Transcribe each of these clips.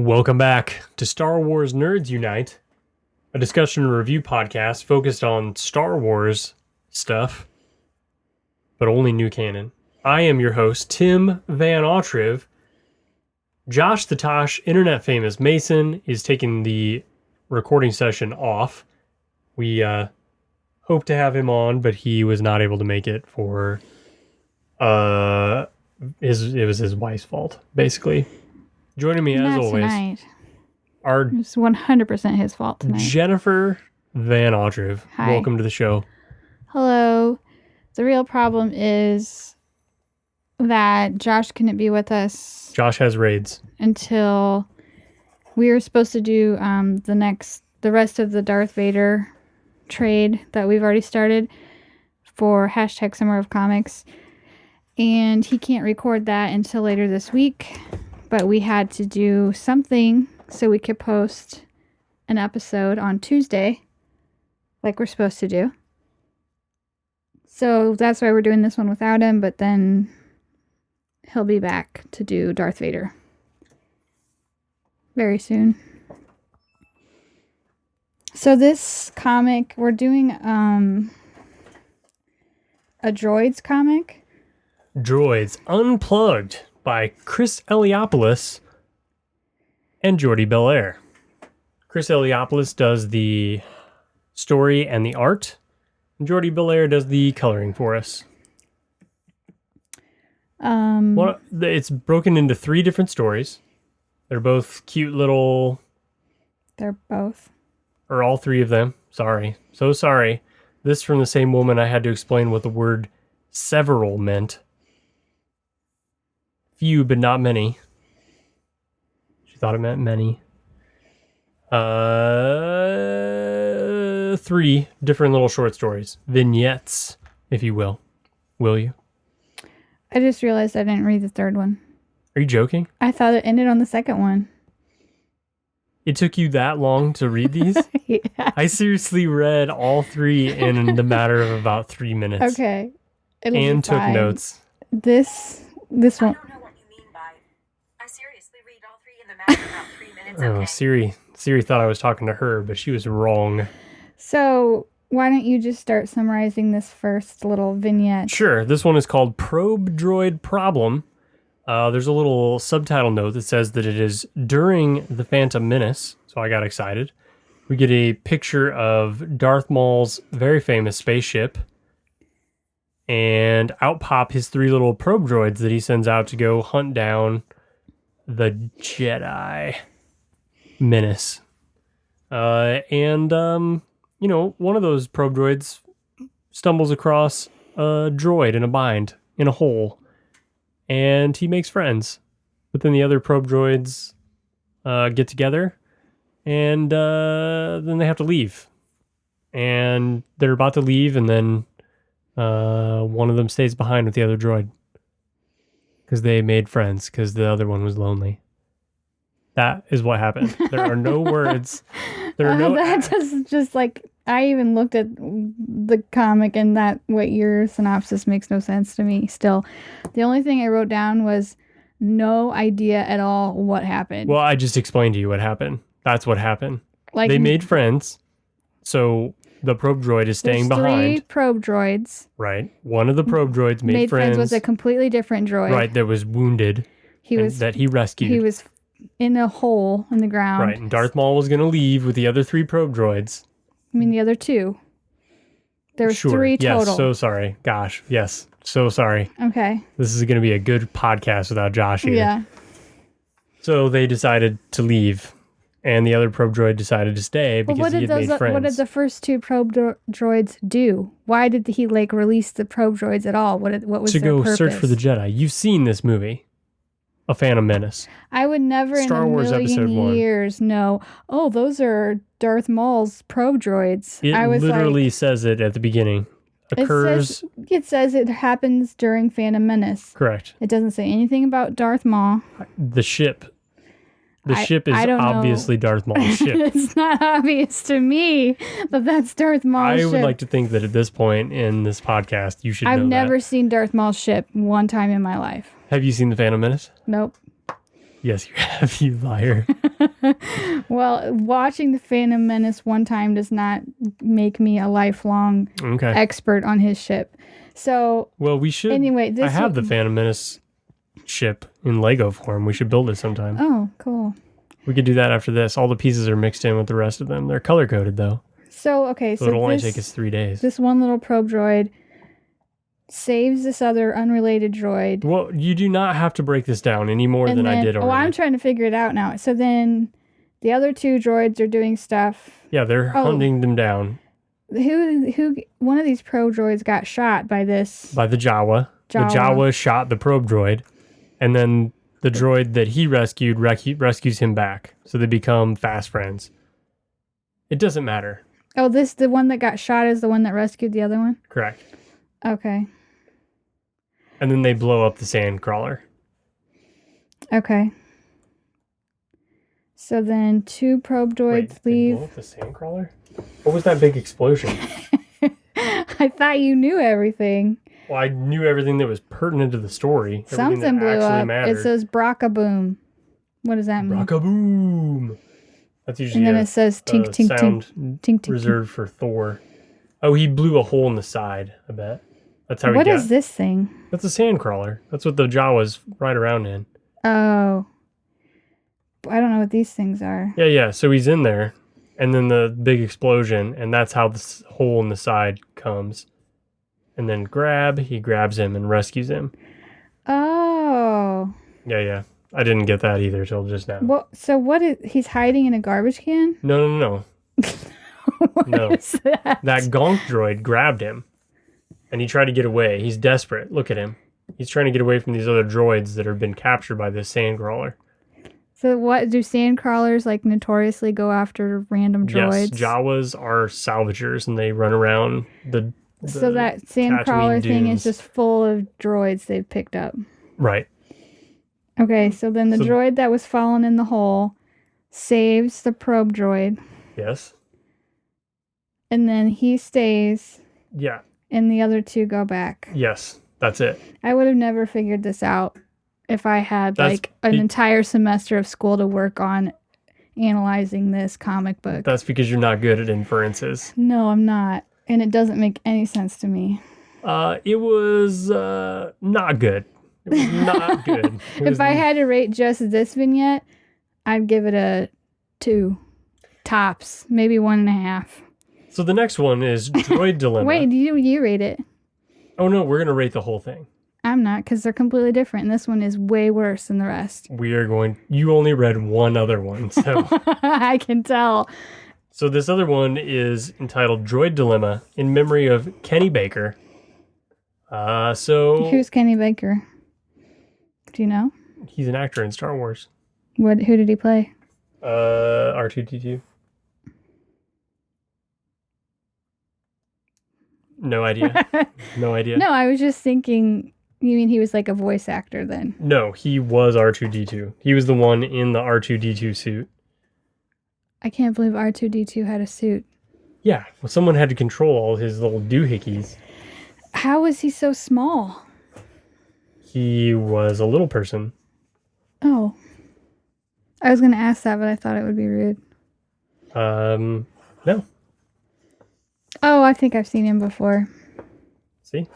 Welcome back to Star Wars Nerds Unite, a discussion and review podcast focused on Star Wars stuff, but only new canon. I am your host, timvanautreve. Josh the Tosh, internet famous Mason, is taking the recording session off. We hope to have him on, but he was not able to make it for it was his wife's fault, basically. Joining me as always, tonight. It's 100% his fault tonight. Jennifer Van Autreve. Hi. Welcome to the show. Hello. The real problem is that Josh couldn't be with us. Josh has raids until we were supposed to do the rest of the Darth Vader trade that we've already started for hashtag Summer of Comics, and he can't record that until later this week. But we had to do something so we could post an episode on Tuesday, like we're supposed to do. So that's why we're doing this one without him, but then he'll be back to do Darth Vader very soon. So this comic, we're doing a Droids comic. Droids Unplugged by Chris Eliopoulos and Jordi Belair. Chris Eliopoulos does the story and the art, and Jordi Belair does the coloring for us. It's broken into 3 different stories. They're both cute little... They're both. Or all 3 of them. Sorry. So sorry. This from the same woman I had to explain what the word several meant. Few, but not many. She thought it meant many. 3 different little short stories. Vignettes, if you will. Will you? I just realized I didn't read the 3rd one. Are you joking? I thought it ended on the 2nd one. It took you that long to read these? Yeah. I seriously read all 3 in the matter of about 3 minutes. Okay. And took notes. This one. I don't know what you mean by. I seriously read all 3 in the matter of about 3 minutes. Oh, Okay. Siri thought I was talking to her, but she was wrong. So why don't you just start summarizing this first little vignette? Sure. This one is called Probe Droid Problem. There's a little subtitle note that says that it is during the Phantom Menace, so I got excited. We get a picture of Darth Maul's very famous spaceship, and out pop his 3 little probe droids that he sends out to go hunt down the Jedi menace. One of those probe droids stumbles across a droid in a bind, in a hole, and he makes friends. But then the other probe droids get together, and then they have to leave. And they're about to leave, and then one of them stays behind with the other droid. Because they made friends, because the other one was lonely. That is what happened. There are no words. There are no... That just like... I even looked at the comic, and what your synopsis makes no sense to me still. The only thing I wrote down was no idea at all what happened. Well, I just explained to you what happened. That's what happened. They made friends, so the probe droid is staying behind. 3 probe droids. Right. One of the probe droids made friends with a completely different droid. Right, that was wounded. That he rescued. He was in a hole in the ground. Right, and Darth Maul was going to leave with the other 3 probe droids. I mean, the other 2. There was 3 total. Yes, so sorry. Gosh, yes, so sorry. Okay. This is going to be a good podcast without Josh here. Yeah. So they decided to leave, and the other probe droid decided to stay because he had made friends. What did the first 2 probe droids do? Why did he release the probe droids at all? What was their purpose? To go search for the Jedi. You've seen this movie. A Phantom Menace. I would never Star Wars in a million Episode 1. years know, oh, those are Darth Maul's probe droids. It literally says it at the beginning. It says it happens during Phantom Menace. Correct. It doesn't say anything about Darth Maul. The ship. The ship is obviously Darth Maul's ship. It's not obvious to me that that's Darth Maul's ship. I would like to think that at this point in this podcast, you should know that. I've never seen Darth Maul's ship one time in my life. Have you seen The Phantom Menace? Nope. Yes, you have, you liar. Well, watching The Phantom Menace one time does not make me a lifelong Okay. expert on his ship. So, Well, we should. anyway, I have the Phantom Menace ship in Lego form. We should build it sometime. Oh, cool. We could do that after this. All the pieces are mixed in with the rest of them. They're color coded though. So, okay, So it'll only take us 3 days. This one little probe droid saves this other unrelated droid. Well, you do not have to break this down any more than I did already. Oh, I'm trying to figure it out now. So then the other 2 droids are doing stuff. Yeah, they're hunting them down. Who? One of these probe droids got shot by this. By the Jawa. The Jawa shot the probe droid, and then the droid that he rescued rescues him back. So they become fast friends. It doesn't matter. Oh, the one that got shot is the one that rescued the other one? Correct. Okay. And then they blow up the sand crawler. Okay. So then 2 probe droids leave. They blow up the sand crawler? What was that big explosion? I thought you knew everything. Well, I knew everything that was pertinent to the story. Something blew up. Mattered. It says Brockaboom. What does that mean? Brockaboom. That's usually and then it says tink, tink, sound tink, tink, tink, reserved for Thor. Oh, he blew a hole in the side, I bet. That's how What is this thing? That's a sand crawler. That's what the Jawas ride around in. Oh. I don't know what these things are. Yeah. So he's in there, and then the big explosion, and that's how this hole in the side comes. And then he grabs him and rescues him. Oh. Yeah. I didn't get that either till just now. Well, so what is... He's hiding in a garbage can? No. What is that? That gonk droid grabbed him, and he tried to get away. He's desperate. Look at him. He's trying to get away from these other droids that have been captured by this sand crawler. So what, do sand crawlers like notoriously go after random droids? Yes, Jawas are salvagers, and they run around the so that sand crawler thing is just full of droids they've picked up. Right. Okay, so then the droid that was fallen in the hole saves the probe droid. Yes. And then he stays. Yeah. And the other 2 go back. Yes, that's it. I would have never figured this out if I had an entire semester of school to work on analyzing this comic book. That's because you're not good at inferences. No, I'm not. And it doesn't make any sense to me. It was not good. It was not good. If I had to rate just this vignette, I'd give it a 2. Tops. Maybe 1.5. So the next one is Droid Dilemma. Wait, you rate it? Oh no, we're going to rate the whole thing. I'm not, because they're completely different. And this one is way worse than the rest. You only read one other one, so. I can tell. So this other one is entitled Droid Dilemma in memory of Kenny Baker. Who's Kenny Baker? Do you know? He's an actor in Star Wars. Who did he play? R2-D2. No idea. No idea. No, I was just thinking, you mean he was like a voice actor then? No, he was R2-D2. He was the one in the R2-D2 suit. I can't believe R2-D2 had a suit. Yeah, well, someone had to control all his little doohickeys. How was he so small? He was a little person. Oh. I was going to ask that, but I thought it would be rude. No. Oh, I think I've seen him before. See?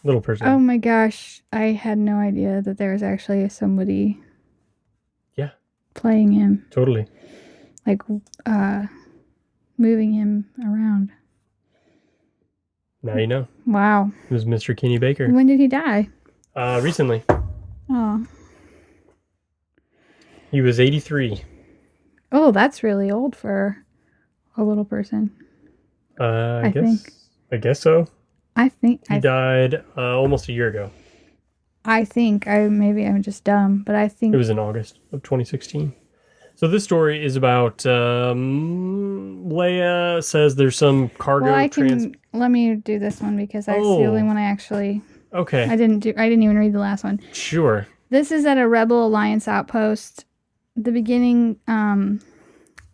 Little person. Oh my gosh. I had no idea that there was actually somebody playing him. Totally. Like, moving him around. Now you know. Wow. It was Mr. Kenny Baker. When did he die? Recently. Oh. He was 83. Oh, that's really old for a little person. I guess so. I think he died almost a year ago. I think maybe I'm just dumb, but I think it was in August of 2016. So this story is about Leia says there's some cargo. Well, let me do this one because that's the only one I actually. Okay. I didn't even read the last one. Sure. This is at a Rebel Alliance outpost. The beginning,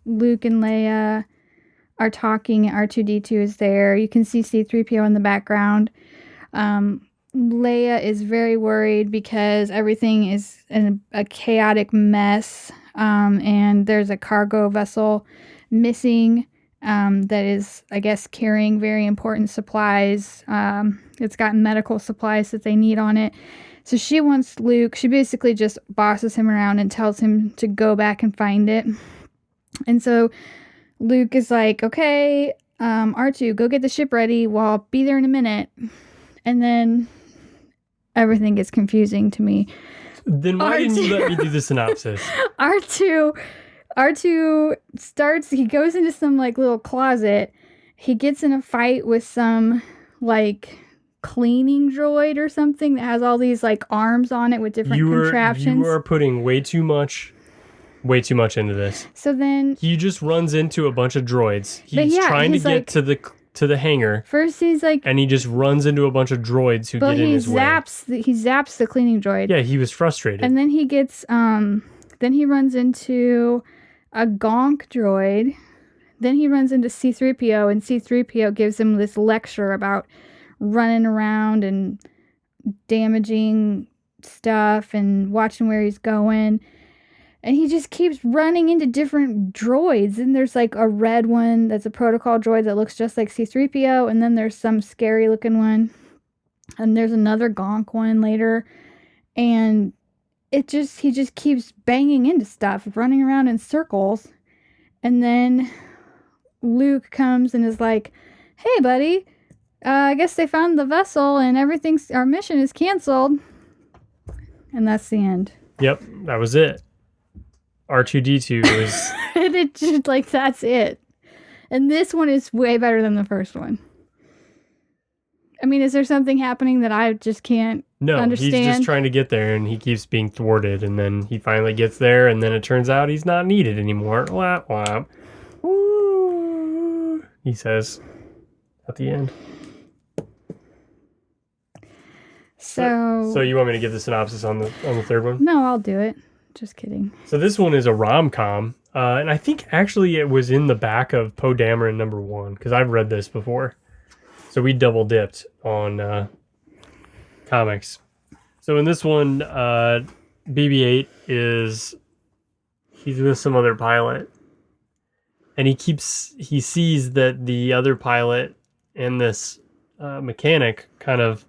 Luke and Leia are talking. R2-D2 is there. You can see C-3PO in the background. Leia is very worried because everything is in a chaotic mess, and there's a cargo vessel missing that is, I guess, carrying very important supplies. It's got medical supplies that they need on it. So she wants Luke, she basically just bosses him around and tells him to go back and find it. And so Luke is like, okay, R2, go get the ship ready. Well, I'll be there in a minute. And then everything gets confusing to me. Then why didn't you let me do the synopsis? R2 starts, he goes into some like little closet. He gets in a fight with some like cleaning droid or something that has all these like arms on it with different contraptions. You are putting way too much into this. So then he just runs into a bunch of droids. He's trying to get to the hangar. First he's like, and he just runs into a bunch of droids who get in his way. He zaps the cleaning droid. Yeah, he was frustrated. And then he gets then he runs into a gonk droid. Then he runs into C-3PO, and C-3PO gives him this lecture about running around and damaging stuff and watching where he's going. And he just keeps running into different droids. And there's like a red one that's a protocol droid that looks just like C-3PO. And then there's some scary looking one. And there's another gonk one later. And he just keeps banging into stuff, running around in circles. And then Luke comes and is like, hey, buddy, I guess they found the vessel and our mission is canceled. And that's the end. Yep, that was it. R2-D2 was... And it just, like, that's it. And this one is way better than the first one. I mean, is there something happening that I just can't understand? He's just trying to get there, and he keeps being thwarted, and then he finally gets there, and then it turns out he's not needed anymore. Wah, wah. Woo, he says at the end. So you want me to give the synopsis on the third one? No, I'll do it. Just kidding. So this one is a rom-com, and I think actually it was in the back of Poe Dameron #1, because I've read this before. So we double dipped on comics. So in this one, BB-8 he's with some other pilot, and he sees that the other pilot and this mechanic kind of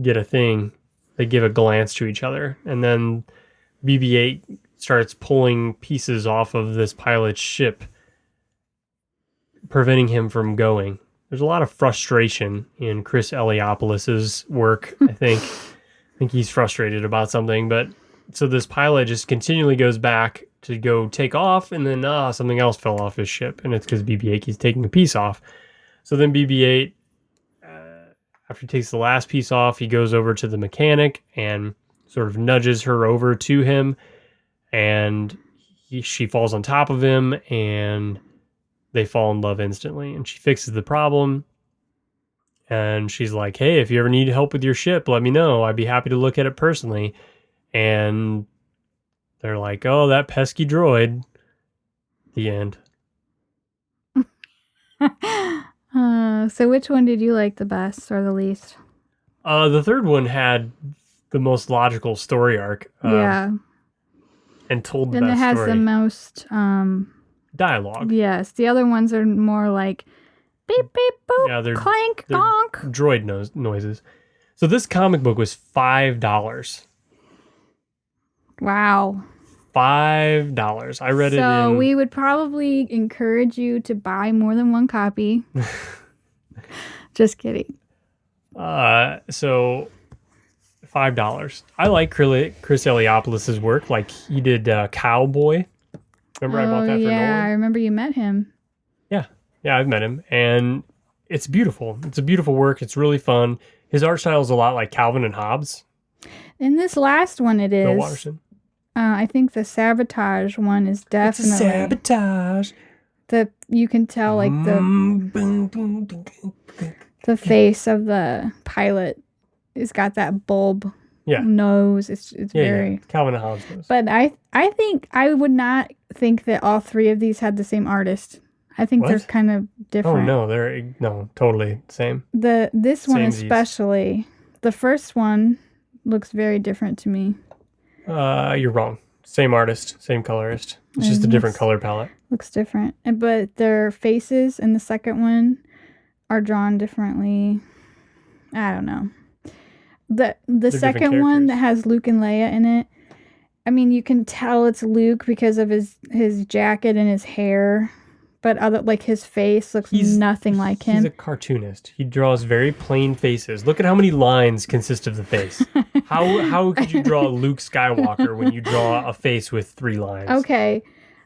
get a thing. They give a glance to each other, and then BB-8 starts pulling pieces off of this pilot's ship, preventing him from going. There's a lot of frustration in Chris Eliopoulos' work, I think. I think he's frustrated about something, but so this pilot just continually goes back to go take off, and then something else fell off his ship, and it's because BB-8 keeps taking a piece off. So then BB-8, after he takes the last piece off, he goes over to the mechanic and sort of nudges her over to him, and she falls on top of him, and they fall in love instantly, and she fixes the problem. And she's like, hey, if you ever need help with your ship, let me know. I'd be happy to look at it personally. And they're like, oh, that pesky droid. The end. So which one did you like the best or the least? The third one had the most logical story arc. Yeah. And told the and best it has story. The most dialogue. Yes, the other ones are more like beep beep boop, Yeah, clank donk, droid noises. So this comic book was $5. Wow. $5. I read it in... So we would probably encourage you to buy more than one copy. Just kidding. So $5. I like Chris Eliopoulos' work. Like he did Cowboy. Remember I bought that for Nolan? Yeah, I remember you met him. Yeah, I've met him. And it's beautiful. It's a beautiful work. It's really fun. His art style is a lot like Calvin and Hobbes. In this last one it is. Bill Watterson. I think the Sabotage one is definitely... It's a sabotage. You can tell like the face of the pilot has got that bulb nose. It's very... Yeah. Calvin and Hobbes nose. But I think I would not think that all three of these had the same artist. I think they're kind of different. Oh no, they're totally the same. This one especially, The first one looks very different to me. You're wrong. Same artist, same colorist. It's just a different color palette. Looks different. But their faces in the second one are drawn differently. I don't know. The second one that has Luke and Leia in it, I mean, you can tell it's Luke because of his jacket and his hair, but his face looks nothing like him. He's a cartoonist. He draws very plain faces. Look at how many lines consist of the face. How could you draw Luke Skywalker when you draw a face with 3 lines? Okay,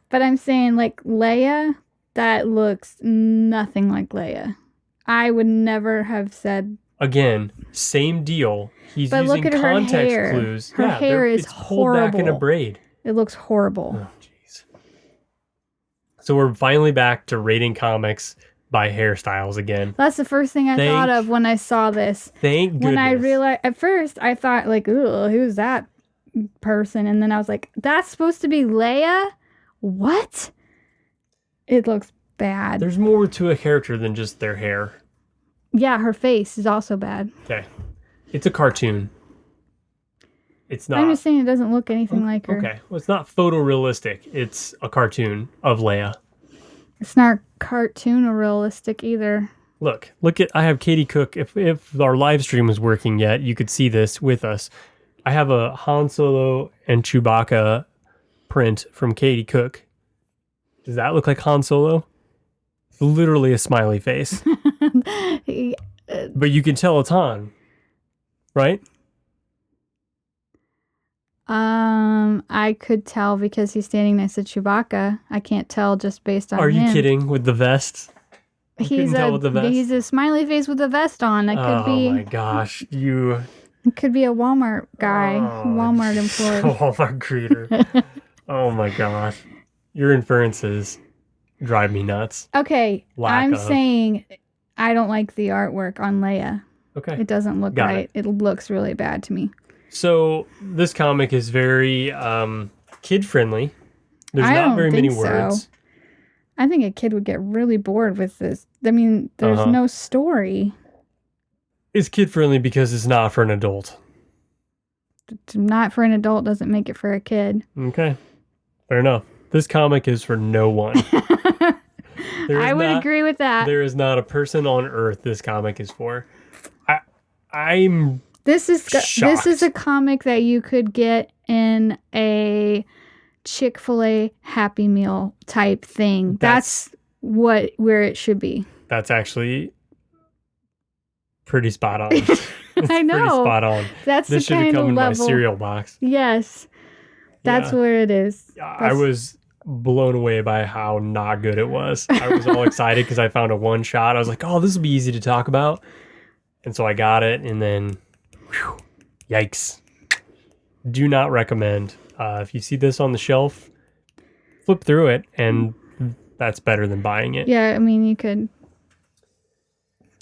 but I'm saying like Leia, that looks nothing like Leia. I would never have said. Again, same deal. He's but using look at context her hair. clues. Her hair is it's pulled horrible. back in a braid. It looks horrible. Oh, jeez. So we're finally back to rating comics by hairstyles again. That's the first thing I thought of when I saw this. Thank goodness. When I realized, at first, I thought like, ooh, who's that person? And then I was like, that's supposed to be Leia? What? It looks bad. There's more to a character than just their hair. Yeah, her face is also bad. Okay. It's a cartoon. It's not. I'm just saying it doesn't look anything like her. Okay. Well, it's not photorealistic. It's a cartoon of Leia. It's not cartoon or realistic either. Look at, I have Katie Cook. If our live stream was working yet, you could see this with us. I have a Han Solo and Chewbacca print from Katie Cook. Does that look like Han Solo? It's literally a smiley face. But you can tell it's Han, right? I could tell because he's standing next to Chewbacca. I can't tell just based on him. Are you kidding with the vest? He's a smiley face with a vest on. That could be. Oh my gosh, It could be a Walmart guy, Walmart employee. Walmart greeter. Oh my gosh, your inferences drive me nuts. Okay, I'm saying I don't like the artwork on Leia. Okay, it doesn't look right. It looks really bad to me. So this comic is very kid friendly. There's not very many words. I think a kid would get really bored with this. I mean, there's no story. It's kid friendly because it's not for an adult. Not for an adult doesn't make it for a kid. Okay, fair enough. This comic is for no one. I would agree with that. There is not a person on earth this comic is for. I'm This is shocked. a comic that you could get in a Chick-fil-A Happy Meal type thing. That's where it should be. That's actually pretty spot on. I know. Pretty spot on. This should have come in my cereal box. Yes. That's where it is. I was blown away by how not good it was. I was all excited because I found a one shot. I was like, oh, this will be easy to talk about. And so I got it, and then whew, yikes. Do not recommend. If you see this on the shelf, flip through it, and that's better than buying it. Yeah, I mean, you could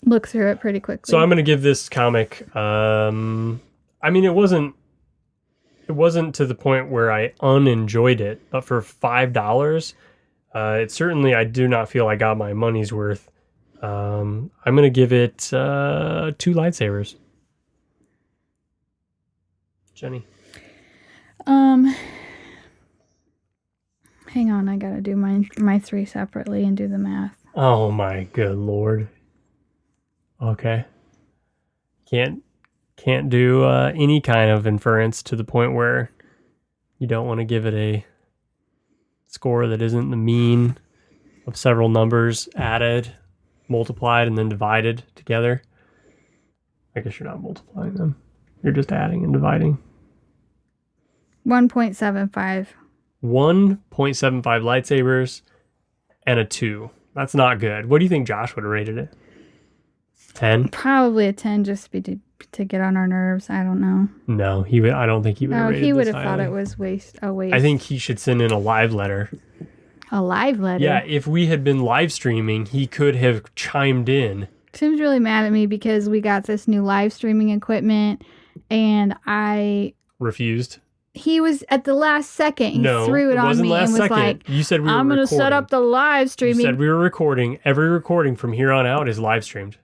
look through it pretty quickly. So I'm going to give this comic, I mean, it wasn't to the point where I unenjoyed it, but for $5, it certainly, I do not feel I got my money's worth. I'm going to give it 2 lightsabers. Jenny. Hang on, I gotta do my 3 separately and do the math. Oh my good lord. Okay. Can't do any kind of inference to the point where you don't want to give it a score that isn't the mean of several numbers added, multiplied, and then divided together. I guess you're not multiplying them. You're just adding and dividing. 1.75. 1.75 lightsabers and a 2. That's not good. What do you think Josh would have rated it? 10? Probably a 10 just to get on our nerves. I don't know. No, I don't think he would have rated it. He would have thought it was a waste. I think he should send in a live letter. A live letter? Yeah, if we had been live streaming, he could have chimed in. Tim's really mad at me because we got this new live streaming equipment and I refused. He was at the last second. He threw it on me and was like, you said we were I'm going to set up the live streaming. You said we were recording. Every recording from here on out is live streamed.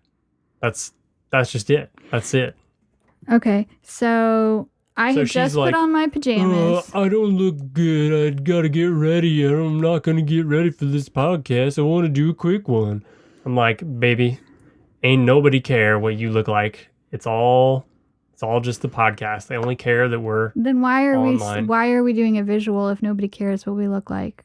That's just it. That's it. Okay, so I So had she's just like, put on my pajamas. I don't look good. I gotta get ready. I'm not gonna get ready for this podcast. I want to do a quick one. I'm like, baby, ain't nobody care what you look like. It's all just the podcast. They only care that we're Then why are online. why are we doing a visual if nobody cares what we look like?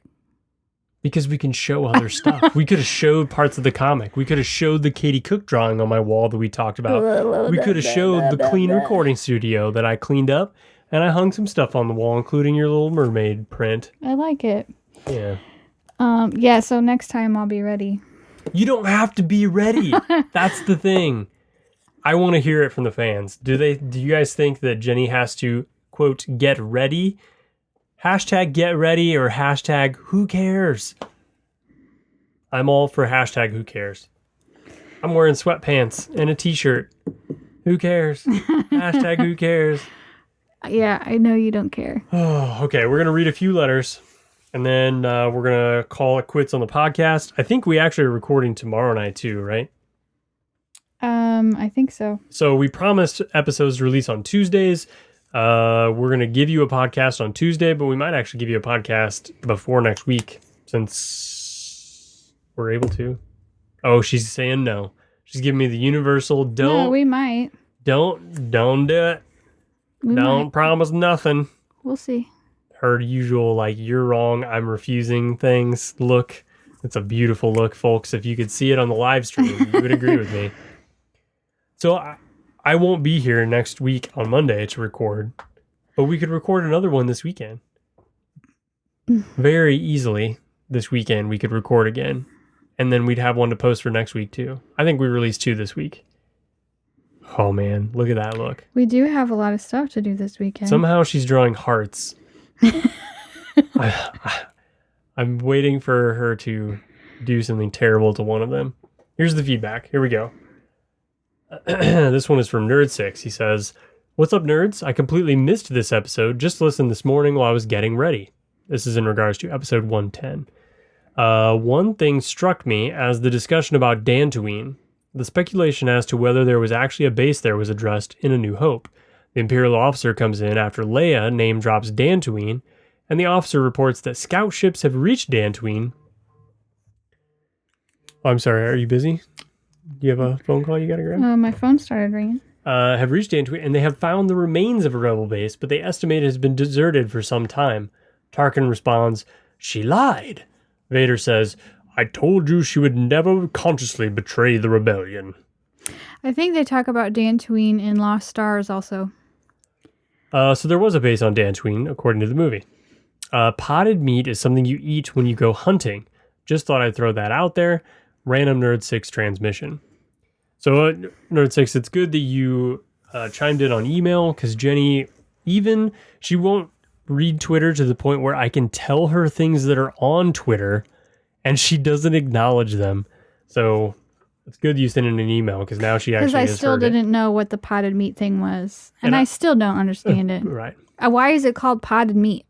Because we can show other stuff. We could have showed parts of the comic. We could have showed the Katie Cook drawing on my wall that we talked about. We could have showed the clean recording studio that I cleaned up, and I hung some stuff on the wall, including your little mermaid print. I like it. Yeah. Yeah, so next time I'll be ready. You don't have to be ready. That's the thing. I want to hear it from the fans. Do you guys think that Jenny has to, quote, get ready? Hashtag get ready or hashtag who cares? I'm all for hashtag who cares. I'm wearing sweatpants and a t-shirt. Who cares? Hashtag who cares? Yeah, I know you don't care. Oh, okay, we're going to read a few letters and then we're going to call it quits on the podcast. I think we actually are recording tomorrow night too, right? I think so. So we promised episodes to release on Tuesdays. We're going to give you a podcast on Tuesday, but we might actually give you a podcast before next week since we're able to. Oh, she's saying no. She's giving me the universal don't. No, we might. Don't do it. We Don't might. promise nothing. We'll see. Her usual, like, you're wrong, I'm refusing things look. It's a beautiful look, folks. If you could see it on the live stream, you would agree with me. So I won't be here next week on Monday to record, but we could record another one this weekend. Very easily this weekend we could record again, and then we'd have one to post for next week too. I think we released 2 this week. Oh man, look at that look. We do have a lot of stuff to do this weekend. Somehow she's drawing hearts. I'm waiting for her to do something terrible to one of them. Here's the feedback. Here we go. This one is from Nerd6. He says, "What's up, nerds? I completely missed this episode. Just listened this morning while I was getting ready." This is in regards to episode 110. One thing struck me as the discussion about Dantooine. The speculation as to whether there was actually a base there was addressed in A New Hope. The Imperial officer comes in after Leia name drops Dantooine, and the officer reports that scout ships have reached Dantooine. Oh, I'm sorry, are you busy? Do you have a phone call you gotta grab? My phone started ringing. Have reached Dantooine, and they have found the remains of a rebel base, but they estimate it has been deserted for some time. Tarkin responds, "She lied." Vader says, "I told you she would never consciously betray the rebellion." I think they talk about Dantooine in Lost Stars also. So there was a base on Dantooine, according to the movie. Potted meat is something you eat when you go hunting. Just thought I'd throw that out there. Random Nerd 6 transmission. So Nerd 6, it's good that you chimed in on email, because Jenny, she won't read Twitter to the point where I can tell her things that are on Twitter, and she doesn't acknowledge them. So it's good you sent in an email, because now she actually has heard it. Because I still didn't know what the potted meat thing was. And I still don't understand it. Right. Why is it called potted meat?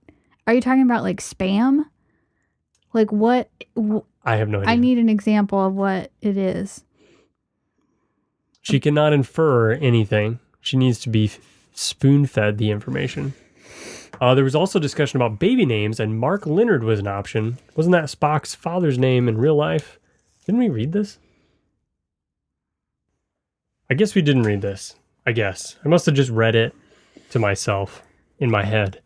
Are you talking about like spam? Like what? I have no idea. I need an example of what it is. She cannot infer anything. She needs to be spoon-fed the information. There was also discussion about baby names, and Mark Leonard was an option. Wasn't that Spock's father's name in real life? Didn't we read this? I guess we didn't read this. I guess. I must have just read it to myself in my head.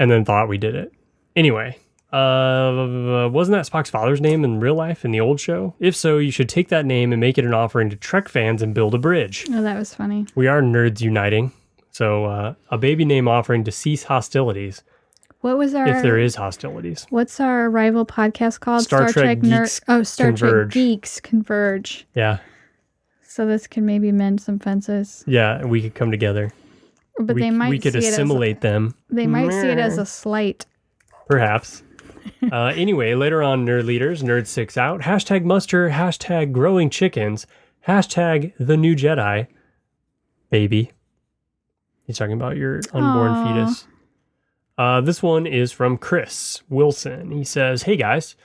And then thought we did it. Anyway, wasn't that Spock's father's name in real life in the old show? If so, you should take that name and make it an offering to Trek fans and build a bridge. Oh, that was funny. We are nerds uniting. So a baby name offering to cease hostilities. What was our... If there is hostilities. What's our rival podcast called? Star Trek Geeks Star Converge. Trek Geeks Converge. Yeah. So this can maybe mend some fences. Yeah, we could come together. But they might we could assimilate them. They might see it as a slight. Perhaps. Anyway, later on, Nerd Leaders, Nerd 6 out, hashtag muster, hashtag growing chickens, hashtag the new Jedi, baby. He's talking about your unborn fetus. This one is from Chris Wilson. He says, "Hey guys,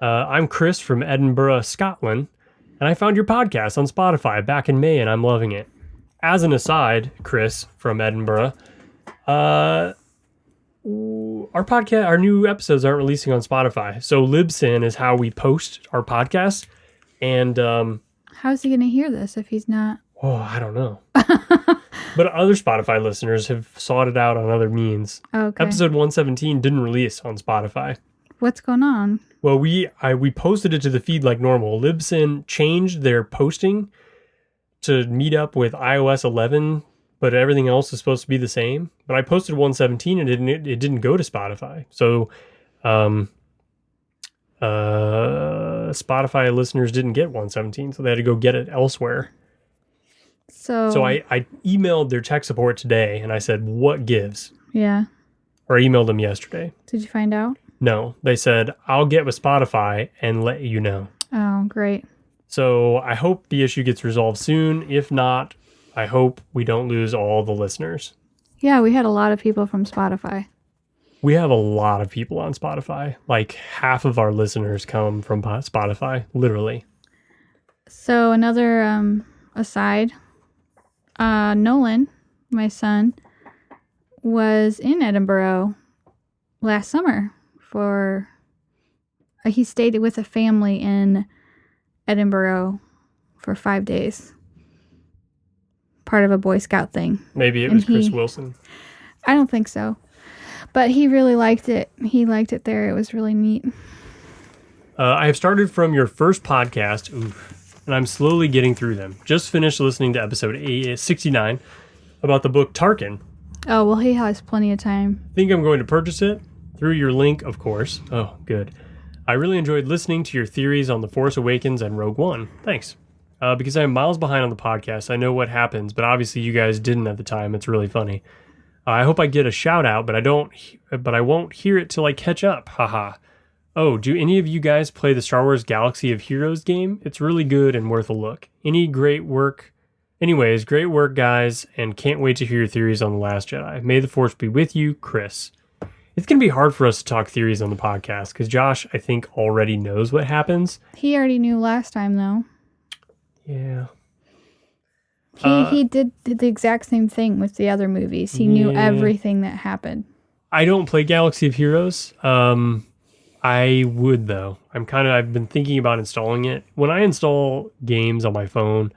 I'm Chris from Edinburgh, Scotland, and I found your podcast on Spotify back in May, and I'm loving it. as an aside, Chris from Edinburgh, our podcast, our new episodes aren't releasing on Spotify. So Libsyn is how we post our podcast. And how's he going to hear this if he's not? Oh, I don't know. But other Spotify listeners have sought it out on other means. Okay. Episode 117 didn't release on Spotify. What's going on? Well, we posted it to the feed like normal. Libsyn changed their posting to meet up with iOS 11, but everything else is supposed to be the same. But I posted 117 and it didn't go to Spotify. So Spotify listeners didn't get 117, so they had to go get it elsewhere. So I emailed their tech support today and I said, what gives? Yeah. Or I emailed them yesterday. Did you find out? No. They said, I'll get with Spotify and let you know. Oh, great. So I hope the issue gets resolved soon. If not, I hope we don't lose all the listeners. Yeah, we had a lot of people from Spotify. We have a lot of people on Spotify. Like half of our listeners come from Spotify, literally. So another aside, Nolan, my son, was in Edinburgh last summer for... he stayed with a family in Edinburgh for 5 days. Part of a Boy Scout thing. Maybe it was Chris Wilson. I don't think so. But he really liked it. He liked it there. It was really neat. I have started from your first podcast, and I'm slowly getting through them. Just finished listening to episode 69 about the book Tarkin. Oh, well, he has plenty of time. Think I'm going to purchase it through your link, of course. Oh, good. I really enjoyed listening to your theories on The Force Awakens and Rogue One. Thanks. Because I'm miles behind on the podcast, I know what happens, but obviously you guys didn't at the time. It's really funny. I hope I get a shout out, but I won't hear it till I catch up. Haha. Oh, do any of you guys play the Star Wars Galaxy of Heroes game? It's really good and worth a look. Great work, guys, and can't wait to hear your theories on The Last Jedi. May the Force be with you, Chris. It's going to be hard for us to talk theories on the podcast, because Josh, I think, already knows what happens. He already knew last time, though. Yeah. He did the exact same thing with the other movies. He knew everything that happened. I don't play Galaxy of Heroes. I would, though. I've been thinking about installing it. When I install games on my phone,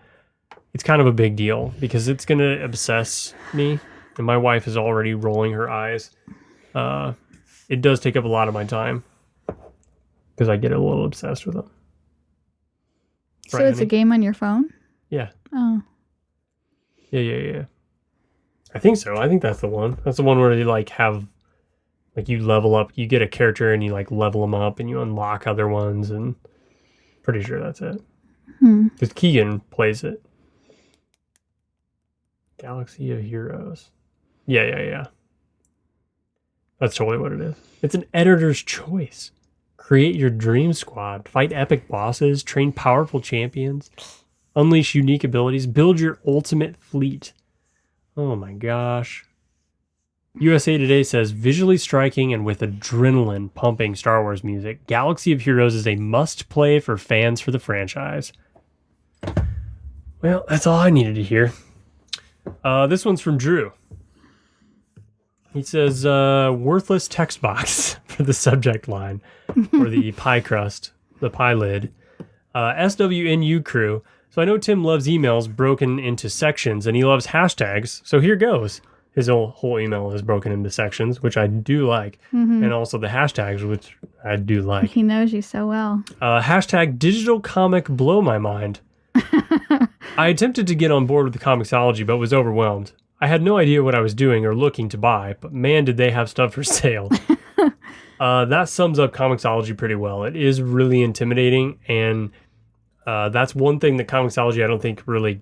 it's kind of a big deal because it's going to obsess me. And my wife is already rolling her eyes. It does take up a lot of my time because I get a little obsessed with them. So it's a game on your phone? Yeah. Oh. Yeah. I think so. I think that's the one. That's the one where you you level up. You get a character and you level them up and you unlock other ones, and pretty sure that's it. Because Keegan plays it. Galaxy of Heroes. Yeah. That's totally what it is. It's an editor's choice. Create your dream squad. Fight epic bosses. Train powerful champions. Unleash unique abilities. Build your ultimate fleet. Oh my gosh. USA Today says, visually striking and with adrenaline pumping Star Wars music, Galaxy of Heroes is a must-play for fans for the franchise. Well, that's all I needed to hear. This one's from Drew. He says, worthless text box for the subject line, or the pie crust, the pie lid. SWNU crew. So I know Tim loves emails broken into sections, and he loves hashtags. So here goes. His whole email is broken into sections, which I do like. And also the hashtags, which I do like. He knows you so well. Hashtag digital comic blow my mind. I attempted to get on board with the Comixology, but was overwhelmed. I had no idea what I was doing or looking to buy, but man, did they have stuff for sale. That sums up Comixology pretty well. It is really intimidating, and that's one thing that Comixology I don't think really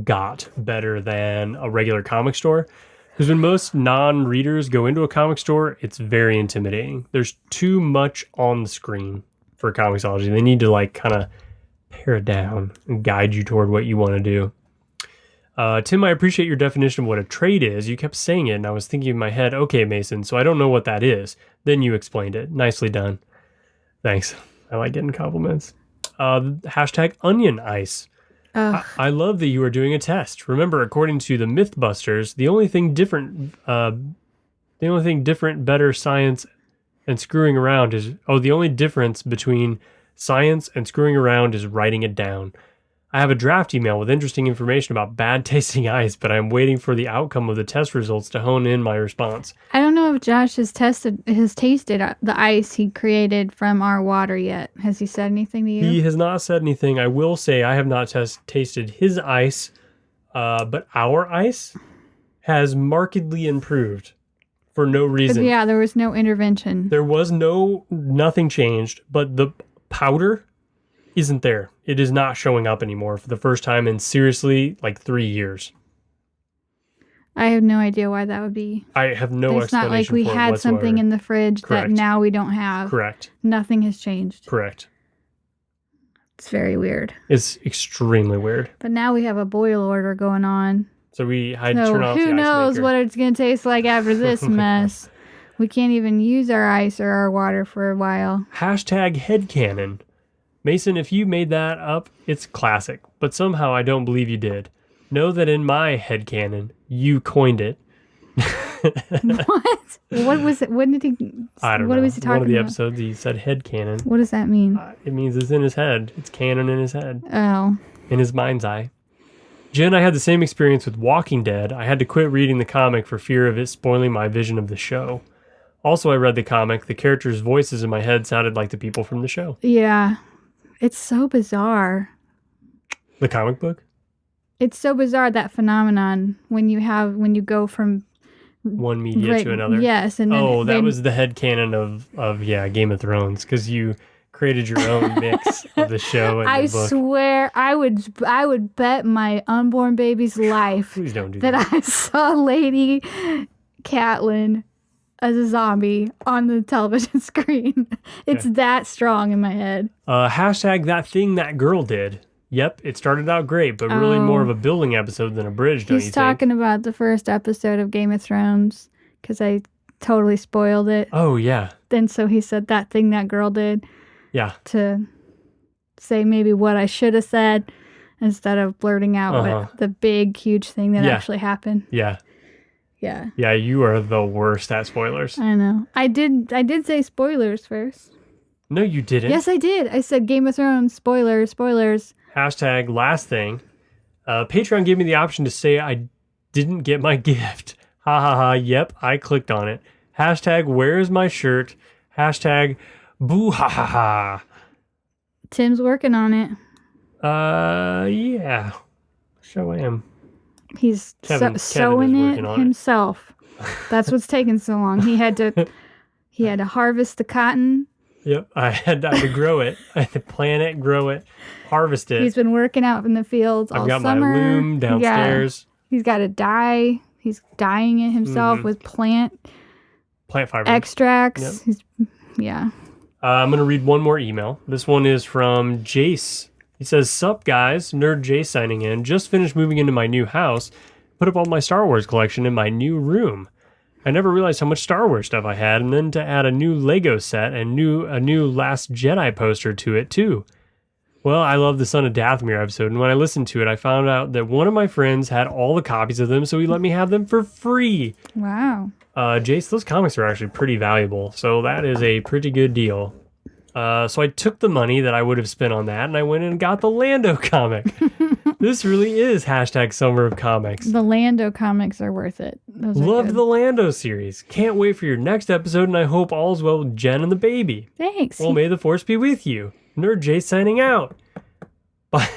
got better than a regular comic store. Because when most non-readers go into a comic store, it's very intimidating. There's too much on the screen for Comixology. They need to kind of pare it down and guide you toward what you want to do. Tim, I appreciate your definition of what a trade is. You kept saying it, and I was thinking in my head, okay, Mason, so I don't know what that is. Then you explained it. Nicely done. Thanks. I like getting compliments. Hashtag onion ice. Ugh. I love that you are doing a test. Remember, according to the Mythbusters, the only thing different, better science and screwing around is, the only difference between science and screwing around is writing it down. I have a draft email with interesting information about bad tasting ice, but I'm waiting for the outcome of the test results to hone in my response. I don't know if Josh has tasted the ice he created from our water yet. Has he said anything to you? He has not said anything. I will say I have not tasted his ice, but our ice has markedly improved for no reason. Yeah, there was no intervention. There was nothing changed, but the powder isn't there. It is not showing up anymore for the first time in seriously like 3 years. I have no idea why that would be. I have no explanation for it whatsoever. It's not like we had something in the fridge that now we don't have. Correct. Nothing has changed. Correct. It's very weird. It's extremely weird. But now we have a boil order going on. So we had to turn off the ice who knows maker. what it's going to taste like after this mess. We can't even use our ice or our water for a while. #headcanon. Mason, if you made that up, it's classic. But somehow I don't believe you did. Know that in my headcanon, you coined it. What? What was it? When did he? I don't know. What was he talking about? One of the episodes, he said headcanon. What does that mean? It means it's in his head. It's canon in his head. Oh. In his mind's eye. Jen, I had the same experience with Walking Dead. I had to quit reading the comic for fear of it spoiling my vision of the show. Also, I read the comic. The characters' voices in my head sounded like the people from the show. Yeah. It's so bizarre. The comic book? It's so bizarre, that phenomenon, when you go from one media to another. Yes, and then that was the headcanon of Game of Thrones, because you created your own mix of the show and the book. I swear, I would bet my unborn baby's life Please don't do that I saw Lady Catelyn as a zombie on the television screen. It's that strong in my head. #that thing that girl did. Yep, it started out great, but really more of a building episode than a bridge, don't you think? He's talking about the first episode of Game of Thrones, because I totally spoiled it. Oh, yeah. Then so he said that thing that girl did. Yeah. To say maybe what I should have said instead of blurting out what the big, huge thing that actually happened. Yeah. Yeah. Yeah, you are the worst at spoilers. I know. I did say spoilers first. No, you didn't. Yes, I did. I said Game of Thrones, spoilers. #last thing. Patreon gave me the option to say I didn't get my gift. Ha ha ha. Yep, I clicked on it. #where's my shirt? #boo ha ha ha. Tim's working on it. Yeah. So I am. He's sewing it himself. That's what's taking so long. He had to harvest the cotton. Yep, I had to grow it. I had to plant it, grow it, harvest it. He's been working out in the fields all summer. I've got my loom downstairs. Yeah. He's got to dye. He's dyeing it himself with plant fiber extracts. Yep. I'm going to read one more email. This one is from Jace. He says, "Sup, guys? Nerd Jace signing in. Just finished moving into my new house. Put up all my Star Wars collection in my new room. I never realized how much Star Wars stuff I had, and then to add a new Lego set and a new Last Jedi poster to it, too. Well, I love the Son of Dathomir episode, and when I listened to it, I found out that one of my friends had all the copies of them, so he let me have them for free. Wow. Jace, those comics are actually pretty valuable, so that is a pretty good deal. So I took the money that I would have spent on that, and I went and got the Lando comic. This really is #Summer of Comics. The Lando comics are worth it. Love the Lando series. Can't wait for your next episode, and I hope all's well with Jen and the baby. Thanks. Well, may the force be with you. Nerd J signing out. But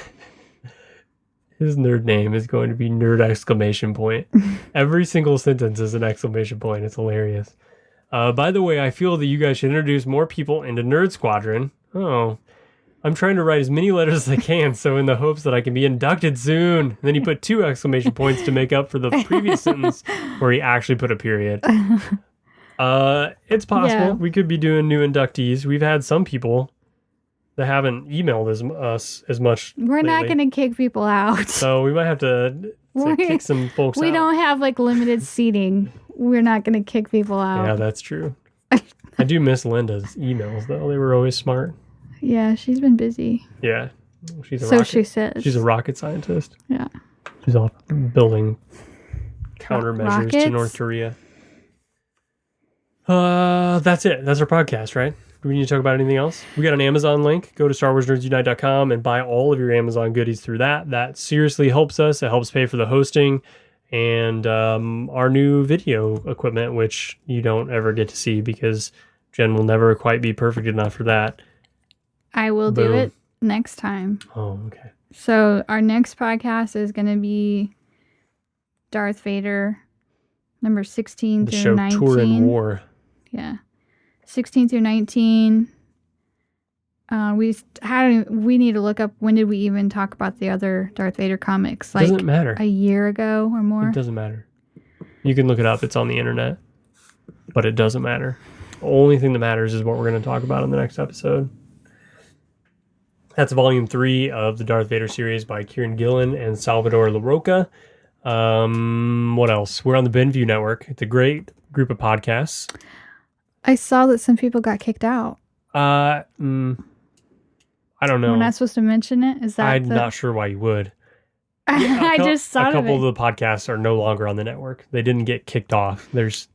his nerd name is going to be Nerd ! Every single sentence is an exclamation point. It's hilarious. By the way, I feel that you guys should introduce more people into Nerd Squadron. Oh, I'm trying to write as many letters as I can, so in the hopes that I can be inducted soon. And then he put 2 exclamation points to make up for the previous sentence where he actually put a period. It's possible. Yeah. We could be doing new inductees. We've had some people that haven't emailed us as much. We're not going to kick people out. So we might have to kick some folks out. We don't have limited seating. We're not going to kick people out. Yeah, that's true. I do miss Linda's emails, though. They were always smart. Yeah, she's been busy. Yeah. She's a So rocket, she says. She's a rocket scientist. Yeah. She's off building countermeasures to Rockets? North Korea. That's it. That's our podcast, right? Do we need to talk about anything else? We got an Amazon link. Go to starwarsnerdsunite.com and buy all of your Amazon goodies through that. That seriously helps us. It helps pay for the hosting and our new video equipment, which you don't ever get to see because Jen will never quite be perfect enough for that. I will do Boom. it next time. Oh, okay. So our next podcast is going to be Darth Vader, number 16 The through show 19. Tour and War. Yeah. 16 through 19. We need to look up when did we even talk about the other Darth Vader comics? Like Doesn't matter. a year ago or more? It doesn't matter. You can look it up. It's on the internet. But it doesn't matter. The only thing that matters is what we're going to talk about in the next episode. That's volume 3 of the Darth Vader series by Kieran Gillen and Salvador Larroca. What else? We're on the BenView network. It's a great group of podcasts. I saw that some people got kicked out. I don't know. We're not supposed to mention it? Is that I'm not sure why you would. I just thought a couple of of the podcasts are no longer on the network. They didn't get kicked off. There's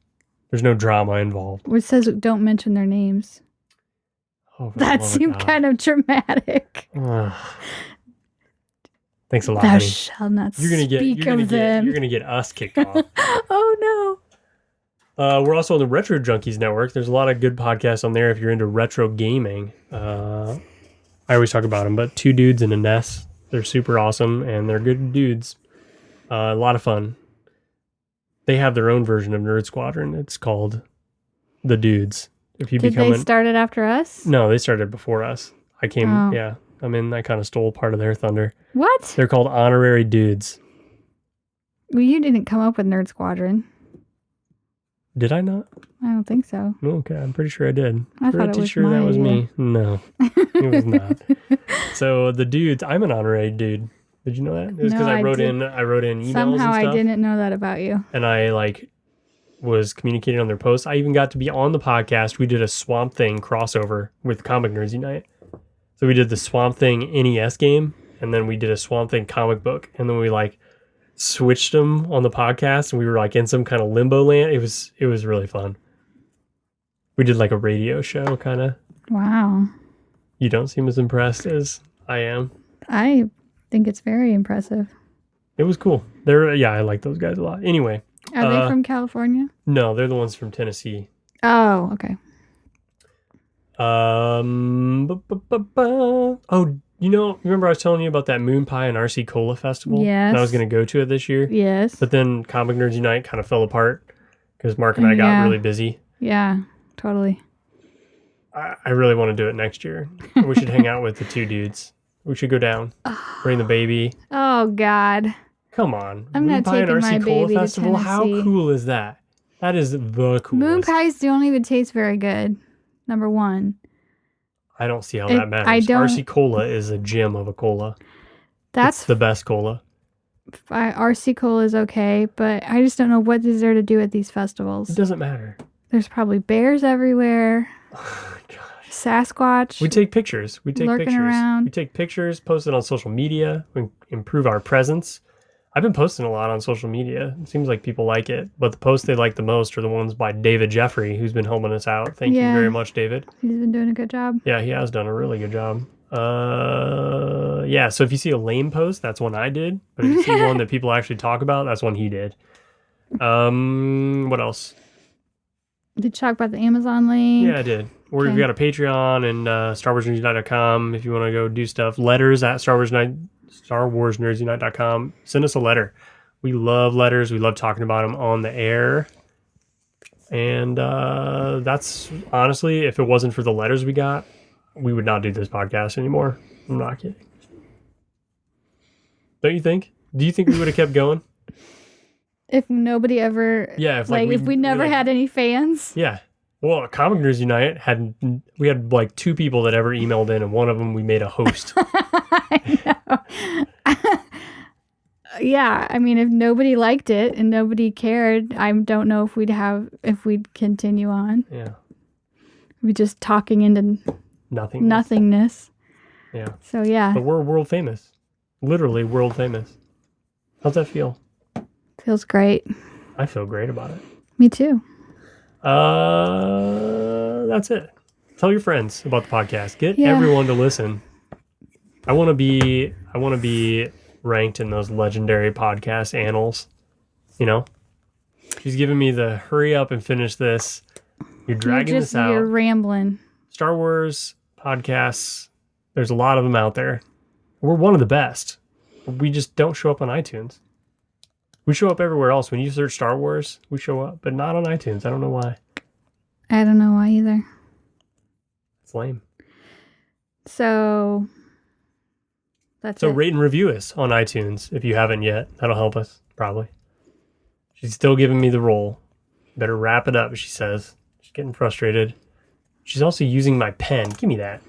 no drama involved. it. It says don't mention their names. Oh, for the That love of seemed God. kind of dramatic. Thanks a lot, Thou honey. shalt not You're gonna speak of them. you're gonna get us kicked off. Oh We're also on the Retro Junkies network. There's a lot of good podcasts on there if you're into retro gaming. I always talk about them, but Two Dudes in a Nest. They're super awesome and they're good dudes. A lot of fun. They have their own version of Nerd Squadron. It's called The Dudes. If you Did become they start it after us? No, they started before us. I came, Oh. yeah. I mean, I kind of stole part of their thunder. What? They're called Honorary Dudes. Well, you didn't come up with Nerd Squadron. Did I not? I don't think so. Okay, I'm pretty sure I did. I thought it was sure my that was idea. me. No, it was not. So the dudes, I'm an honorary dude. Did you know that? It was because No, I wrote did- in emails Somehow and stuff. I didn't know that about you. And I was communicating on their posts. I even got to be on the podcast. We did a Swamp Thing crossover with Comic Nerds Unite. So we did the Swamp Thing NES game, and then we did a Swamp Thing comic book, and then we switched them on the podcast, and we were in some kind of limbo land. It was really fun. We did a radio show, kind of. Wow. You don't seem as impressed as I am. I think it's very impressive. It was cool. I like those guys a lot. Anyway. Are they from California? No, they're the ones from Tennessee. Oh, okay. Oh, remember I was telling you about that Moon Pie and RC Cola festival? Yes. And I was going to go to it this year. Yes. But then Comic Nerds Unite kind of fell apart because Mark and I got Yeah. really busy. Yeah, totally. I really want to do it next year. We should hang out with the two dudes. We should go down, bring the baby. Oh, God. Come on. I'm Moon not Pie and taking my RC Cola baby to festival. How Tennessee. cool is that? That is the coolest. Moon pies don't even taste very good. Number one. I don't see how that matters. I don't- RC Cola is a gem of a cola. That's It's the best cola. RC Cola is okay, but I just don't know what is there to do at these festivals. It doesn't matter. There's probably bears everywhere. Oh, gosh. Sasquatch. We take pictures. Lurking around. We take pictures, post it on social media. We improve our presence. I've been posting a lot on social media. It seems like people like it, but the posts they like the most are the ones by David Jeffrey, who's been helping us out. Thank you Yeah. very much, David. He's been doing a good job. Yeah, he has done a really good job. So if you see a lame post, that's one I did. But if you see one that people actually talk about, that's one he did. What else? Did you talk about the Amazon link? Yeah, I did. We've Okay. got a Patreon and starwarsnerdsunite.com if you want to go do stuff. Letters at starwarsnerdsunite.com. Send us a letter. We love letters. We love talking about them on the air. And that's honestly, if it wasn't for the letters we got, we would not do this podcast anymore. I'm not kidding. Don't you think? Do you think we would have kept going? If nobody ever... Yeah. If if we never had any fans. Yeah. Well, Comic Nerds Unite had two people that ever emailed in, and one of them we made a host. I know. Yeah, I mean, if nobody liked it and nobody cared, I don't know if we'd continue on. Yeah. We'd just talking into Nothing. nothingness. Yeah. So yeah, But we're world famous. Literally world famous. How's that feel? feels great. I feel great about it. Me too. That's it. Tell your friends about the podcast. Get Yeah. everyone to listen. I want to be ranked in those legendary podcast annals. You know, she's giving me the hurry up and finish this. You're dragging this out. You're rambling. Star Wars podcasts. There's a lot of them out there. We're one of the best. We just don't show up on iTunes. We show up everywhere else. When you search Star Wars, we show up, but not on iTunes. I don't know why. I don't know why either. It's lame. So that's it. Rate and review us on iTunes if you haven't yet. That'll help us, probably. She's still giving me the roll. Better wrap it up, she says. She's getting frustrated. She's also using my pen. Give me that.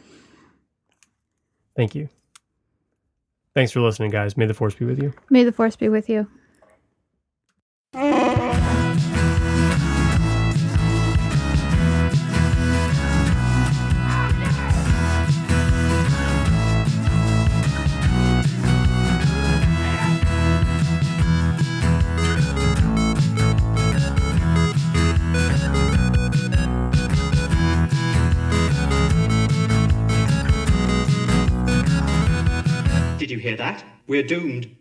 Thank you. Thanks for listening, guys. May the Force be with you. May the Force be with you. Did you hear that? We're doomed.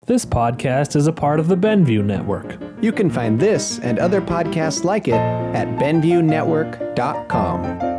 This podcast is a part of the BenView Network. You can find this and other podcasts like it at benviewnetwork.com.